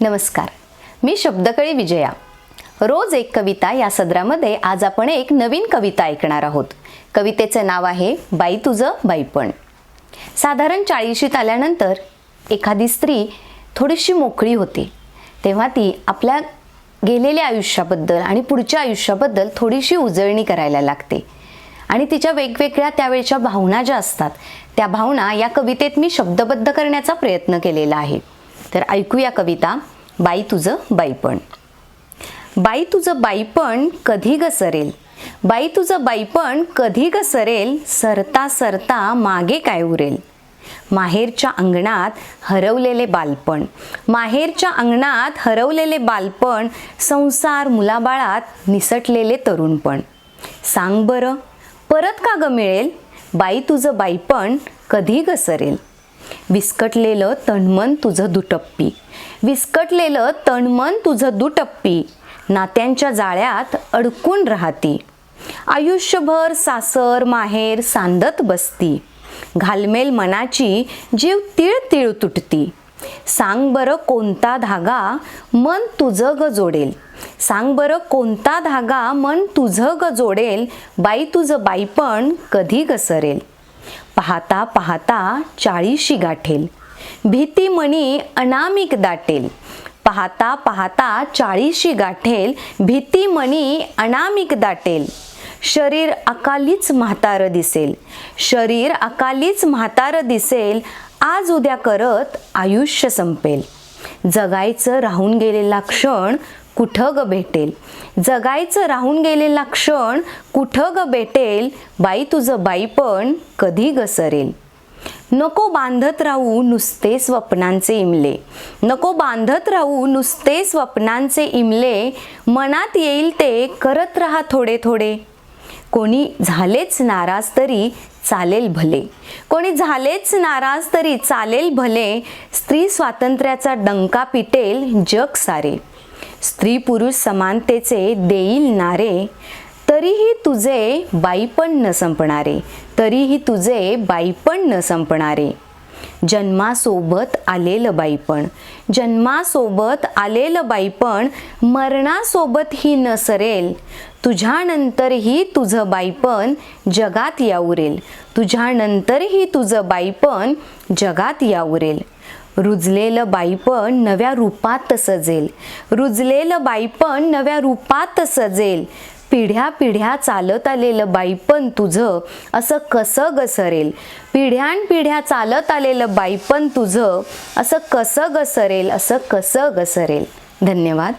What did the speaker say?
नमस्कार, मी शब्दकळी विजया. रोज एक कविता या सदरामध्ये आज आपण एक नवीन कविता ऐकणार आहोत. कवितेचे नाव आहे बाई तुझं बाईपण. साधारण 40शीत आल्यानंतर एखादी स्त्री थोडीशी मोकळी होते, तेव्हा ती आपल्या गेलेल्या आयुष्याबद्दल आणि पुढच्या आयुष्याबद्दल थोडीशी उजळणी करायला लागते आणि तिच्या वेगवेगळ्या त्यावेळच्या भावना ज्या असतात त्या भावना या कवितेत मी शब्दबद्ध करण्याचा प्रयत्न केलेला आहे. तर ऐकूया कविता बाई तुझं बाईपण. बाई तुझं बाईपण कधी ग सरेल, बाई तुझं बाईपण कधी ग सरेल, सरता सरता मागे काय उरेल. माहेरच्या अंगणात हरवलेले बालपण, माहेरच्या अंगणात हरवलेले बालपण, संसार मुलाबाळात निसटलेले तरुणपण. सांग बरं परत का ग मिळेल, बाई तुझं बाईपण कधी ग सरेल. विस्कटलेलं तणमन तुझं दुटप्पी, विस्कटलेलं तणमन तुझं दुटप्पी, नात्यांच्या जाळ्यात अडकून राहती. आयुष्यभर सासर माहेर सांदत बसती, घालमेल मनाची जीव तीळ तीळ तुटती. सांग बरं कोणता धागा मन तुझं ग जोडेल, सांग बरं कोणता धागा मन तुझं ग जोडेल, बाई तुझं बाईपण कधी ग सरेल. पाहता पाहता 40शी गाठेल, भीती मनी अनामिक दाटेल. पाहता पाहता 40शी गाठेल, भीती मनी अनामिक दाटेल. शरीर अकालीच म्हातार दिसेल, शरीर अकालीच म्हातार दिसेल, आज उद्या करत आयुष्य संपेल. जगायचं राहून गेलेला क्षण कुठं ग भेटेल, जगायचं राहून गेलेला क्षण कुठं ग भेटेल, बाई तुझं बाईपण कधी ग सरेल. नको बांधत राहू नुसते स्वप्नांचे इमले, नको बांधत राहू नुसते स्वप्नांचे इमले, मनात येईल ते करत राहा थोडे थोडे. कोणी झालेच नाराज तरी चालेल भले, कोणी झालेच नाराज तरी चालेल भले, स्त्री स्वातंत्र्याचा डंका पिटेल जग सारे. स्त्री पुरुष समानतेचे देईल नारे, तरीही तुझे बाईपण न संपणारे, तरीही तुझे बाईपण न संपणारे. जन्मासोबत आलेलं बाईपण, जन्मासोबत आलेलं बाईपण, मरणासोबतही न सरेल. तुझ्यानंतरही तुझं बाईपण जगात यावरेल, तुझ्यानंतरही तुझं बाईपण जगात यावरेल. रुजलेलं बाईपण नव्या रूपात सजेल, रुजलेलं बाईपण नव्या रूपात सजेल. पिढ्या पिढ्या चालत आलेलं बाईपण तुझं असं कसं ग सरेल, पिढ्यानपिढ्या चालत आलेलं बाईपण तुझं असं कसं ग सरेल, असं कसं ग सरेल. धन्यवाद.